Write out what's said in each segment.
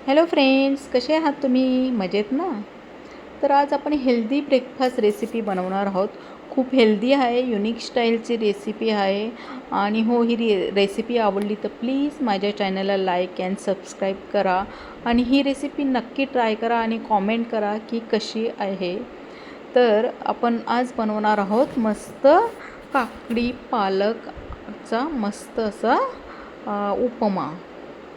Hello friends, कसे आहात तुम्ही? मजेत ना? तर आज आपण हेल्दी ब्रेकफास्ट रेसिपी बनवणार आहोत. खूप हेल्दी आहे, युनिक स्टाईलची रेसिपी आहे. आणि हो, ही रेसिपी आवडली तर प्लीज माझ्या चॅनलला लाईक अँड सबस्क्राईब करा. आणि ही रेसिपी नक्की ट्राय करा आणि कॉमेंट करा की कशी आहे. तर आपण आज बनवणार आहोत मस्त काकडी पालकचा मस्त असा उपमा.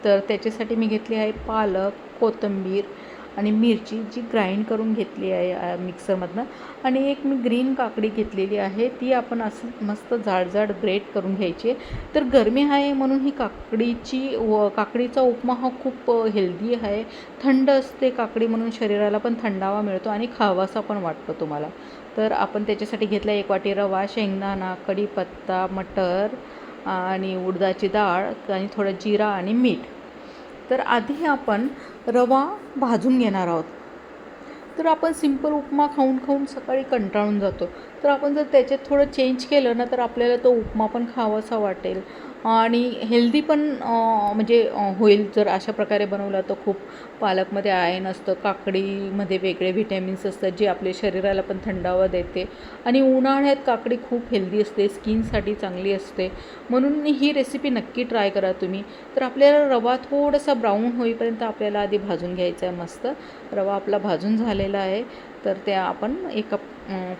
तर त्याच्यासाठी मी घेतली आहे पालक, कोथिंबीर आणि मिरची जी ग्राइंड करून घेतली आहे मिक्सरमधनं. आणि एक मी ग्रीन काकडी घेतलेली आहे, ती आपण असं मस्त जाड ग्रेट करून घ्यायची आहे. तर गरमी आहे म्हणून ही काकडीचा उपमा हा खूप हेल्दी आहे. थंड असते काकडी म्हणून शरीराला पण थंडावा मिळतो आणि खावासा पण वाटतो तुम्हाला. तर आपण त्याच्यासाठी घेतला 1 वाटी रवा, शेंगदाणा, कढीपत्ता, मटर आणि उडदाची डाळ आणि थोडं जिरा आणि मीठ. तर आधी आपण रवा भाजून घेणार आहोत. तर आपण सिंपल उपमा खाऊन खाऊन सकाळी कंटाळून जातो. तर आपण जर त्याच्यात थोडं चेंज केलं ना, तर आपल्याला तो उपमा पण खावासा वाटेल आणि हेल्दी पण होईल. जर अशा प्रकारे बनवला तर खूप पालकमध्ये आयर्न असतं, काकडीमध्ये वेगळे व्हिटॅमिन्स असतात जे आपल्या शरीराला पण थंडावा देते. आणि उन्हाळ्यात काकडी खूप हेल्दी असते, स्किनसाठी चांगली असते. म्हणून ही रेसिपी नक्की ट्राय करा तुम्ही. तर आपल्याला रवा थोडासा ब्राऊन होईपर्यंत आपल्याला आधी भाजून घ्यायचा आहे. मस्त रवा आपला भाजून झालेला आहे. तर त्या आपण एका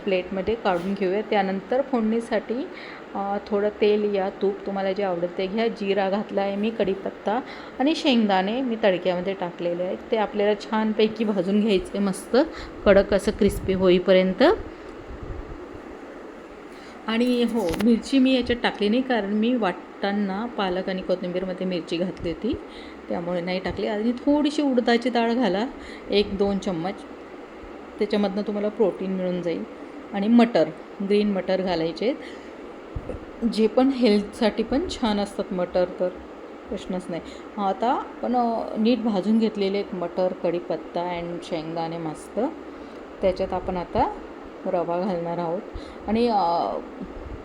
प्लेटमध्ये काढून घेऊया. त्यानंतर फोडणीसाठी थोडं तेल या तूप तुम्हाला जे आवडेल ते घ्या. जिरा घातला आहे मी, कढीपत्ता आणि शेंगदाणे मी तडक्यामध्ये टाकलेले आहेत. ते आपल्याला छानपैकी भाजून घ्यायचे मस्त कडक असं क्रिस्पी होईपर्यंत. आणि हो, मिरची मी याच्यात टाकली नाही कारण मी वाटताना पालक आणि कोथिंबीरमध्ये मिरची घातली होती, त्यामुळे नाही टाकली. आणि थोडीशी उडदाची डाळ घाला, 1-2 चम्मच. त्याच्यामधनं तुम्हाला प्रोटीन मिळून जाईल. आणि मटर, ग्रीन मटर घालायचे, जे पण हेल्थसाठी पण छान असतात मटर, तर प्रश्नच नाही. आता आपण नीट भाजून घेतलेले एक मटर, कढीपत्ता अँड शेंगदाणे मस्त. त्याच्यात आपण आता रवा घालणार आहोत. आणि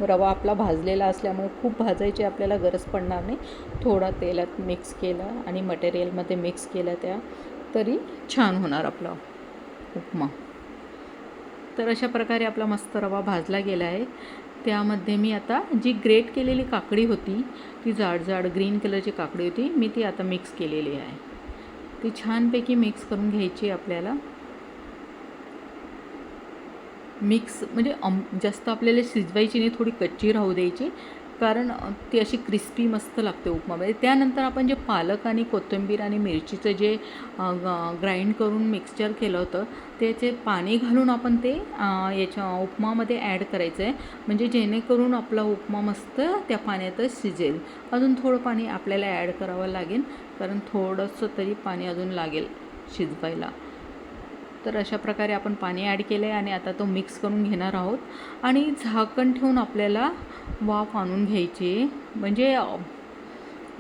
रवा आपला भाजलेला असल्यामुळे खूप भाजायची आपल्याला गरज पडणार नाही. थोडा तेलात मिक्स केला आणि मटेरियलमध्ये मिक्स केला त्या, तरी छान होणार आपला उपमा. तर अशा प्रकारे आपला मस्त रवा भाजला गेला आहे. त्यामध्ये मी आता जी ग्रेट केलेली काकडी होती, ती जाड ग्रीन कलरची काकडी होती, मी ती आता मिक्स केलेली आहे. ती छानपैकी मिक्स करून घ्यायची आपल्याला. मिक्स म्हणजे जास्त आपल्याला शिजवायची नाही, थोडी कच्ची राहू द्यायची, कारण ती अशी क्रिस्पी मस्त लागते उपमामध्ये. त्यानंतर आपण जे पालक आणि कोथिंबीर आणि मिरचीचं जे ग्राइंड करून मिक्सचर केलं होतं, त्याचे पाणी घालून आपण ते याच्या उपमामध्ये ॲड करायचं आहे. म्हणजे जेणेकरून आपला उपमा मस्त त्या पाण्यातच शिजेल. अजून थोडं पाणी आपल्याला ॲड करावं लागेल, कारण थोडंसं तरी पाणी अजून लागेल शिजवायला. तर अशा प्रकारे आपण पाणी ॲड केलं आहे आणि आता तो मिक्स करून घेणार आहोत. आणि झाकण ठेवून आपल्याला वाफ आणून घ्यायची. म्हणजे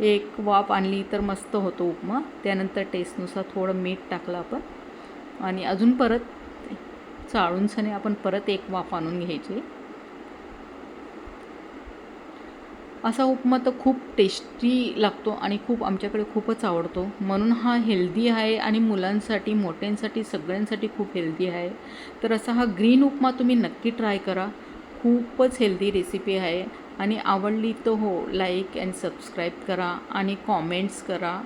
एक वाफ आणली तर मस्त होतो उपमा. त्यानंतर टेस्टनुसार थोडं मीठ टाकलं आपण आणि अजून परत चाळूनसने आपण परत एक वाफ आणून घ्यायची. असा उपमा तर खूप टेस्टी लागतो आणि आमच्याकडे खूपच आवडतो. म्हणून हा हेल्दी आहे आणि मुलांसाठी, मोठ्यांसाठी, सगळ्यांसाठी खूप हेल्दी आहे. तर असा हा ग्रीन उपमा तुम्ही नक्की ट्राय करा. खूपच हेल्दी रेसिपी आहे. आणि आवडली तर हो, लाईक अँड सबस्क्राईब करा आणि कॉमेंट्स करा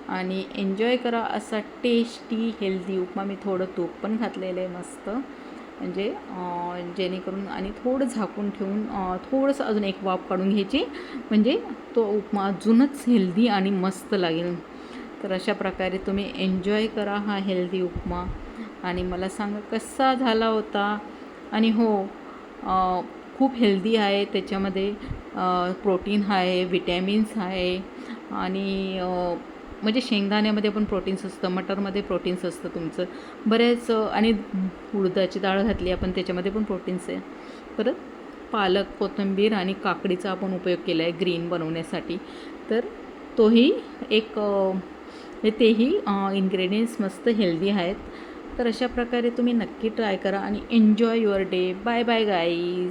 आणि एन्जॉय करा असा टेस्टी हेल्दी उपमा. मी थोडं तूप पण घातलेलं आहे मस्त, म्हणजे जेणेकरून. आणि थोडं झाकून ठेवून थोडंसं अजून एक वाफ काढून घ्यायची, म्हणजे तो उपमा अजूनच हेल्दी आणि मस्त लागेल. तर अशा प्रकारे तुम्ही एन्जॉय करा हा हेल्दी उपमा आणि मला सांगा कसा झाला होता. आणि हो, खूप हेल्दी आहे. त्याच्यामध्ये प्रोटीन आहे, विटॅमिन्स आहे. आणि म्हणजे शेंगदाण्यामध्ये पण प्रोटीन्स असतं, मटरमध्ये प्रोटीन्स असतं तुमचं बऱ्याच. आणि उडदाची डाळ घातली आपण, त्याच्यामध्ये पण प्रोटीन्स आहे. परत पालक, कोथिंबीर आणि काकडीचा आपण उपयोग केला आहे ग्रीन बनवण्यासाठी. तर तोही एक तेही इन्ग्रेडियंट्स मस्त हेल्दी आहेत. तर अशा प्रकारे तुम्ही नक्की ट्राय करा आणि enjoy your day. Bye bye guys.